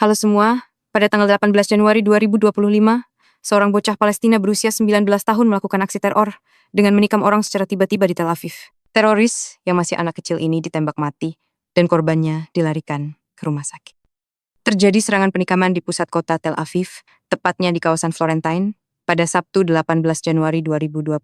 Halo semua, pada tanggal 18 Januari 2025, seorang bocah Palestina berusia 19 tahun melakukan aksi teror dengan menikam orang secara tiba-tiba di Tel Aviv. Teroris yang masih anak kecil ini ditembak mati dan korbannya dilarikan ke rumah sakit. Terjadi serangan penikaman di pusat kota Tel Aviv, tepatnya di kawasan Florentine, pada Sabtu 18 Januari 2025.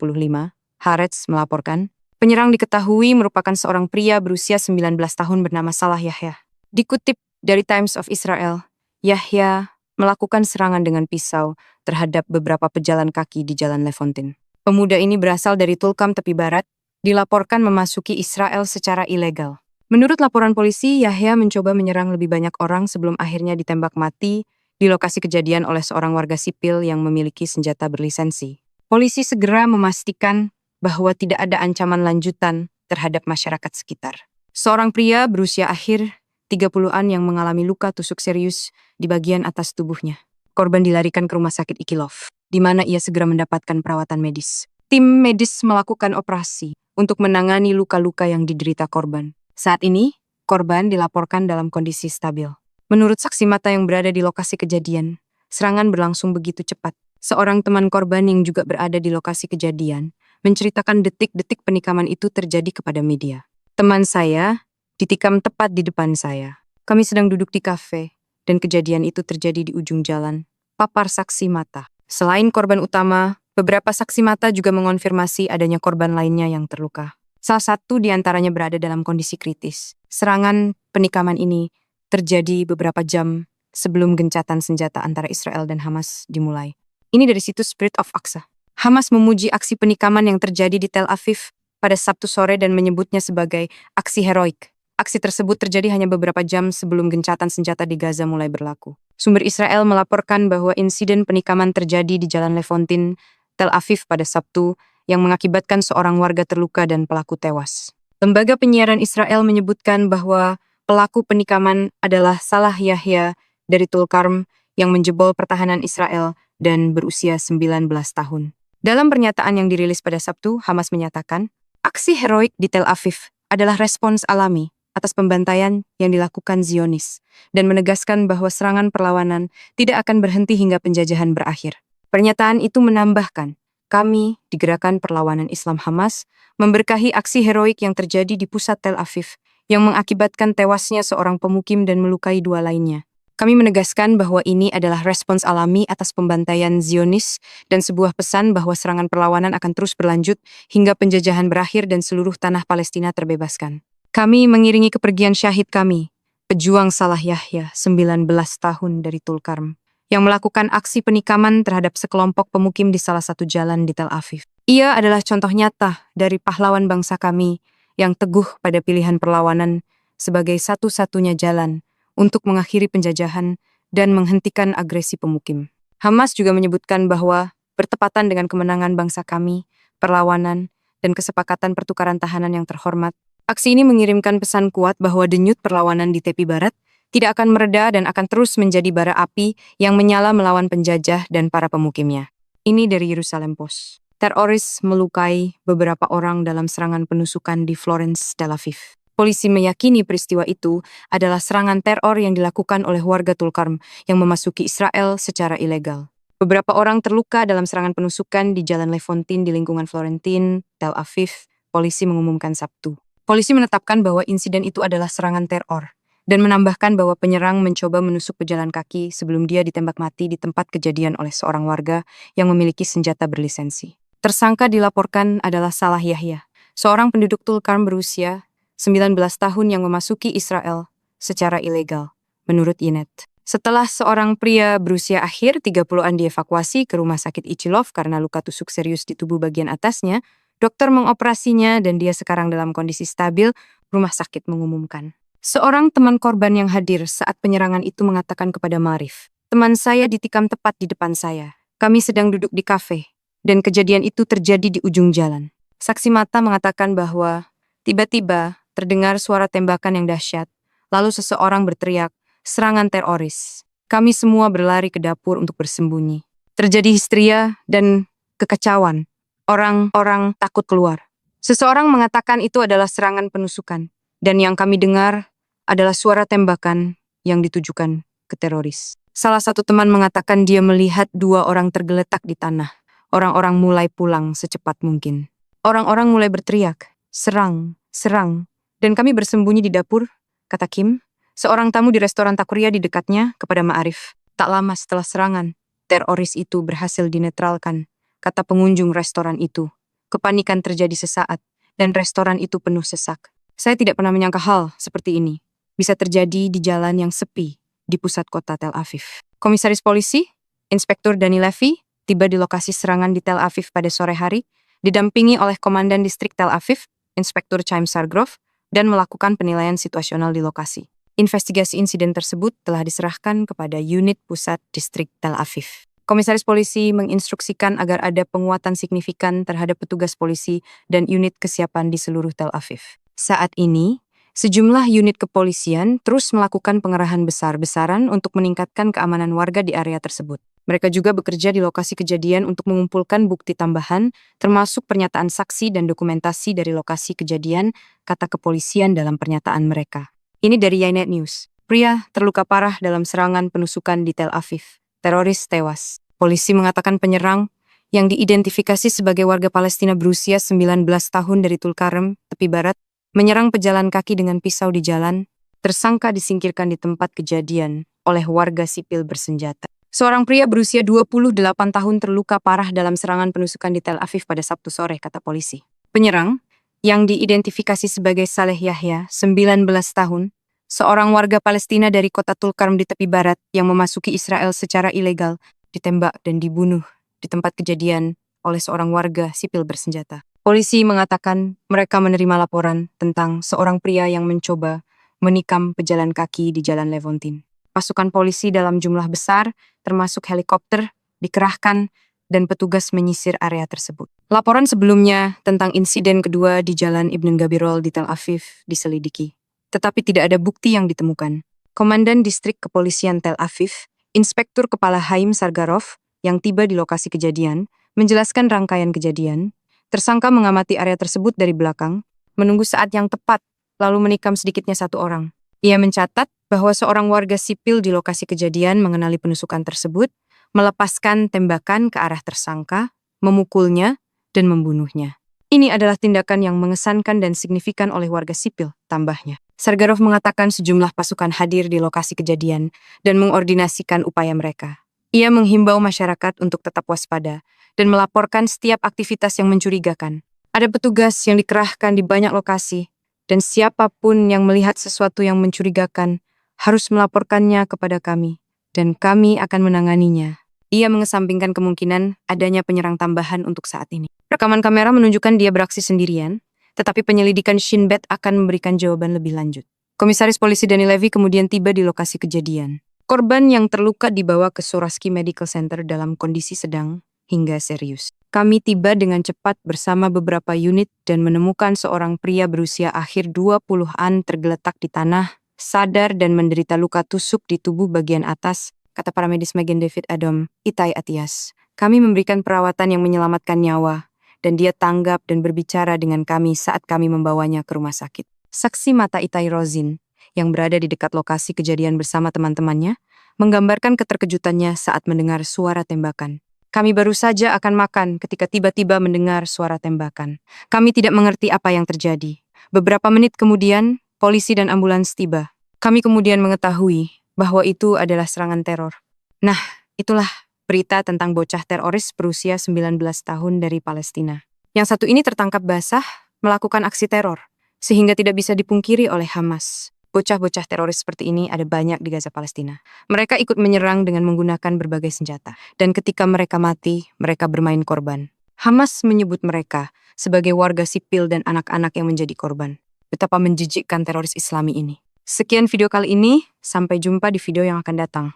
Haaretz melaporkan, penyerang diketahui merupakan seorang pria berusia 19 tahun bernama Salah Yahya. Dikutip dari Times of Israel, Yahya melakukan serangan dengan pisau terhadap beberapa pejalan kaki di Jalan Lefontin. Pemuda ini berasal dari Tulkam tepi barat, dilaporkan memasuki Israel secara ilegal. Menurut laporan polisi, Yahya mencoba menyerang lebih banyak orang sebelum akhirnya ditembak mati di lokasi kejadian oleh seorang warga sipil yang memiliki senjata berlisensi. Polisi segera memastikan bahwa tidak ada ancaman lanjutan terhadap masyarakat sekitar. Seorang pria berusia akhir 30-an yang mengalami luka tusuk serius di bagian atas tubuhnya. Korban dilarikan ke rumah sakit Ikilov, di mana ia segera mendapatkan perawatan medis. Tim medis melakukan operasi untuk menangani luka-luka yang diderita korban. Saat ini, korban dilaporkan dalam kondisi stabil. Menurut saksi mata yang berada di lokasi kejadian, serangan berlangsung begitu cepat. Seorang teman korban yang juga berada di lokasi kejadian menceritakan detik-detik penikaman itu terjadi kepada media. Teman saya ditikam tepat di depan saya. Kami sedang duduk di kafe, dan kejadian itu terjadi di ujung jalan. Papar saksi mata. Selain korban utama, beberapa saksi mata juga mengonfirmasi adanya korban lainnya yang terluka. Salah satu di antaranya berada dalam kondisi kritis. Serangan penikaman ini terjadi beberapa jam sebelum gencatan senjata antara Israel dan Hamas dimulai. Ini dari situs Spirit of Aqsa. Hamas memuji aksi penikaman yang terjadi di Tel Aviv pada Sabtu sore dan menyebutnya sebagai aksi heroik. Aksi tersebut terjadi hanya beberapa jam sebelum gencatan senjata di Gaza mulai berlaku. Sumber Israel melaporkan bahwa insiden penikaman terjadi di Jalan Lefontin, Tel Aviv pada Sabtu, yang mengakibatkan seorang warga terluka dan pelaku tewas. Lembaga penyiaran Israel menyebutkan bahwa pelaku penikaman adalah Salah Yahya dari Tulkarm yang menjebol pertahanan Israel dan berusia 19 tahun. Dalam pernyataan yang dirilis pada Sabtu, Hamas menyatakan, aksi heroik di Tel Aviv adalah respons alami atas pembantaian yang dilakukan Zionis dan menegaskan bahwa serangan perlawanan tidak akan berhenti hingga penjajahan berakhir. Pernyataan itu menambahkan, kami di Gerakan Perlawanan Islam Hamas memberkahi aksi heroik yang terjadi di pusat Tel Aviv yang mengakibatkan tewasnya seorang pemukim dan melukai dua lainnya. Kami menegaskan bahwa ini adalah respons alami atas pembantaian Zionis dan sebuah pesan bahwa serangan perlawanan akan terus berlanjut hingga penjajahan berakhir dan seluruh tanah Palestina terbebaskan. Kami mengiringi kepergian syahid kami, pejuang Salah Yahya, 19 tahun dari Tulkarm, yang melakukan aksi penikaman terhadap sekelompok pemukim di salah satu jalan di Tel Aviv. Ia adalah contoh nyata dari pahlawan bangsa kami yang teguh pada pilihan perlawanan sebagai satu-satunya jalan untuk mengakhiri penjajahan dan menghentikan agresi pemukim. Hamas juga menyebutkan bahwa bertepatan dengan kemenangan bangsa kami, perlawanan, dan kesepakatan pertukaran tahanan yang terhormat, aksi ini mengirimkan pesan kuat bahwa denyut perlawanan di tepi barat tidak akan mereda dan akan terus menjadi bara api yang menyala melawan penjajah dan para pemukimnya. Ini dari Yerusalem Post. Teroris melukai beberapa orang dalam serangan penusukan di Florence, Tel Aviv. Polisi meyakini peristiwa itu adalah serangan teror yang dilakukan oleh warga Tulkarm yang memasuki Israel secara ilegal. Beberapa orang terluka dalam serangan penusukan di Jalan Lefontin di lingkungan Florentine, Tel Aviv, polisi mengumumkan Sabtu. Polisi menetapkan bahwa insiden itu adalah serangan teror dan menambahkan bahwa penyerang mencoba menusuk pejalan kaki sebelum dia ditembak mati di tempat kejadian oleh seorang warga yang memiliki senjata berlisensi. Tersangka dilaporkan adalah Salah Yahya, seorang penduduk Tulkarm berusia 19 tahun yang memasuki Israel secara ilegal, menurut Ynet. Setelah seorang pria berusia akhir 30-an dievakuasi ke rumah sakit Ichilov karena luka tusuk serius di tubuh bagian atasnya, dokter mengoperasinya dan dia sekarang dalam kondisi stabil, rumah sakit mengumumkan. Seorang teman korban yang hadir saat penyerangan itu mengatakan kepada Marif, teman saya ditikam tepat di depan saya. Kami sedang duduk di kafe, dan kejadian itu terjadi di ujung jalan. Saksi mata mengatakan bahwa tiba-tiba terdengar suara tembakan yang dahsyat, lalu seseorang berteriak, serangan teroris. Kami semua berlari ke dapur untuk bersembunyi. Terjadi histeria dan kekacauan. Orang-orang takut keluar. Seseorang mengatakan itu adalah serangan penusukan, dan yang kami dengar adalah suara tembakan yang ditujukan ke teroris. Salah satu teman mengatakan dia melihat 2 orang tergeletak di tanah. Orang-orang mulai pulang secepat mungkin. Orang-orang mulai berteriak, "Serang, serang." Dan kami bersembunyi di dapur, kata Kim, seorang tamu di restoran takuria di dekatnya kepada Ma'arif. Tak lama setelah serangan, teroris itu berhasil dinetralkan, kata pengunjung restoran itu. Kepanikan terjadi sesaat, dan restoran itu penuh sesak. Saya tidak pernah menyangka hal seperti ini bisa terjadi di jalan yang sepi di pusat kota Tel Aviv. Komisaris polisi, Inspektur Dani Levy, tiba di lokasi serangan di Tel Aviv pada sore hari, didampingi oleh Komandan Distrik Tel Aviv, Inspektur Chaim Sargrov, dan melakukan penilaian situasional di lokasi. Investigasi insiden tersebut telah diserahkan kepada Unit Pusat Distrik Tel Aviv. Komisaris polisi menginstruksikan agar ada penguatan signifikan terhadap petugas polisi dan unit kesiapan di seluruh Tel Aviv. Saat ini, sejumlah unit kepolisian terus melakukan pengerahan besar-besaran untuk meningkatkan keamanan warga di area tersebut. Mereka juga bekerja di lokasi kejadian untuk mengumpulkan bukti tambahan, termasuk pernyataan saksi dan dokumentasi dari lokasi kejadian, kata kepolisian dalam pernyataan mereka. Ini dari Ynet News. Pria terluka parah dalam serangan penusukan di Tel Aviv. Teroris tewas. Polisi mengatakan penyerang, yang diidentifikasi sebagai warga Palestina berusia 19 tahun dari Tulkarem, tepi barat, menyerang pejalan kaki dengan pisau di jalan. Tersangka disingkirkan di tempat kejadian oleh warga sipil bersenjata. Seorang pria berusia 28 tahun terluka parah dalam serangan penusukan di Tel Aviv pada Sabtu sore, kata polisi. Penyerang, yang diidentifikasi sebagai Saleh Yahya, 19 tahun, seorang warga Palestina dari kota Tulkarem di tepi barat yang memasuki Israel secara ilegal, ditembak dan dibunuh di tempat kejadian oleh seorang warga sipil bersenjata. Polisi mengatakan mereka menerima laporan tentang seorang pria yang mencoba menikam pejalan kaki di Jalan Levontin. Pasukan polisi dalam jumlah besar, termasuk helikopter, dikerahkan dan petugas menyisir area tersebut. Laporan sebelumnya tentang insiden kedua di Jalan Ibn Gabirol di Tel Aviv diselidiki, tetapi tidak ada bukti yang ditemukan. Komandan Distrik Kepolisian Tel Aviv, Inspektur Kepala Chaim Sargrov, yang tiba di lokasi kejadian, menjelaskan rangkaian kejadian. Tersangka mengamati area tersebut dari belakang, menunggu saat yang tepat, lalu menikam sedikitnya 1 orang. Ia mencatat bahwa seorang warga sipil di lokasi kejadian mengenali penusukan tersebut, melepaskan tembakan ke arah tersangka, memukulnya, dan membunuhnya. Ini adalah tindakan yang mengesankan dan signifikan oleh warga sipil, tambahnya. Sargrov mengatakan sejumlah pasukan hadir di lokasi kejadian dan mengordinasikan upaya mereka. Ia menghimbau masyarakat untuk tetap waspada dan melaporkan setiap aktivitas yang mencurigakan. Ada petugas yang dikerahkan di banyak lokasi, dan siapapun yang melihat sesuatu yang mencurigakan harus melaporkannya kepada kami, dan kami akan menanganinya. Ia mengesampingkan kemungkinan adanya penyerang tambahan untuk saat ini. Rekaman kamera menunjukkan dia beraksi sendirian, tetapi penyelidikan Shin Bet akan memberikan jawaban lebih lanjut. Komisaris polisi Dani Levy kemudian tiba di lokasi kejadian. Korban yang terluka dibawa ke Sourasky Medical Center dalam kondisi sedang hingga serius. Kami tiba dengan cepat bersama beberapa unit dan menemukan seorang pria berusia akhir 20-an tergeletak di tanah, sadar dan menderita luka tusuk di tubuh bagian atas, kata paramedis Magen David Adom, Itai Atias. Kami memberikan perawatan yang menyelamatkan nyawa, dan dia tanggap dan berbicara dengan kami saat kami membawanya ke rumah sakit. Saksi mata Itai Rozin, yang berada di dekat lokasi kejadian bersama teman-temannya, menggambarkan keterkejutannya saat mendengar suara tembakan. Kami baru saja akan makan ketika tiba-tiba mendengar suara tembakan. Kami tidak mengerti apa yang terjadi. Beberapa menit kemudian, polisi dan ambulans tiba. Kami kemudian mengetahui bahwa itu adalah serangan teror. Nah, itulah berita tentang bocah teroris berusia 19 tahun dari Palestina. Yang satu ini tertangkap basah melakukan aksi teror, sehingga tidak bisa dipungkiri oleh Hamas. Bocah-bocah teroris seperti ini ada banyak di Gaza, Palestina. Mereka ikut menyerang dengan menggunakan berbagai senjata. Dan ketika mereka mati, mereka bermain korban. Hamas menyebut mereka sebagai warga sipil dan anak-anak yang menjadi korban. Betapa menjijikkan teroris Islami ini. Sekian video kali ini, sampai jumpa di video yang akan datang.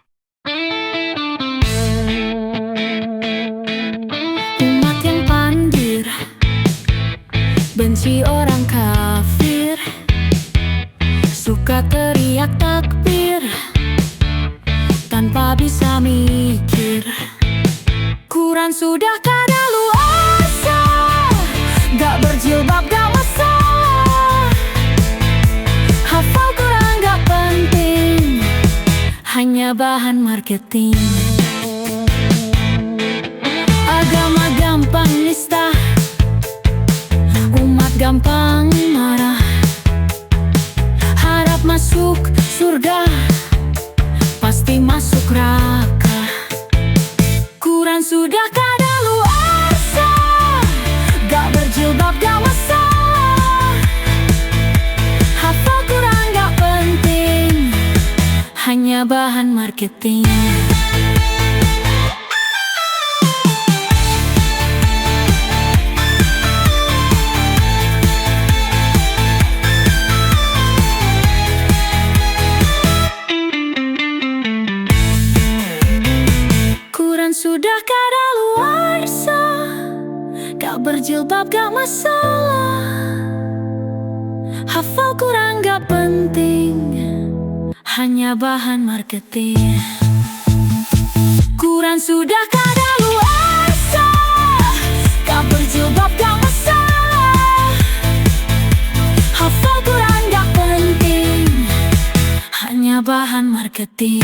Umat yang pandir, benci orang kafir, suka teriak takbir tanpa bisa mikir. Quran sudah kadaluarsa, gak berjilbab gak masalah. Hafal Quran gak penting, hanya hanya bahan marketing. Agama gampang nista, umat gampang marah. Harap masuk surga, pasti masuk neraka. Quran sudah kadaluarsa, gak berjilbab gak masalah. Hafal Quran gak penting, hanya bahan marketing. Sudah kadaluarsa, gak berjilbab gak masalah. Hafal Quran gak penting, hanya bahan marketing. Quran sudah kadaluarsa, gak berjilbab gak masalah. Hafal Quran gak penting, hanya bahan marketing.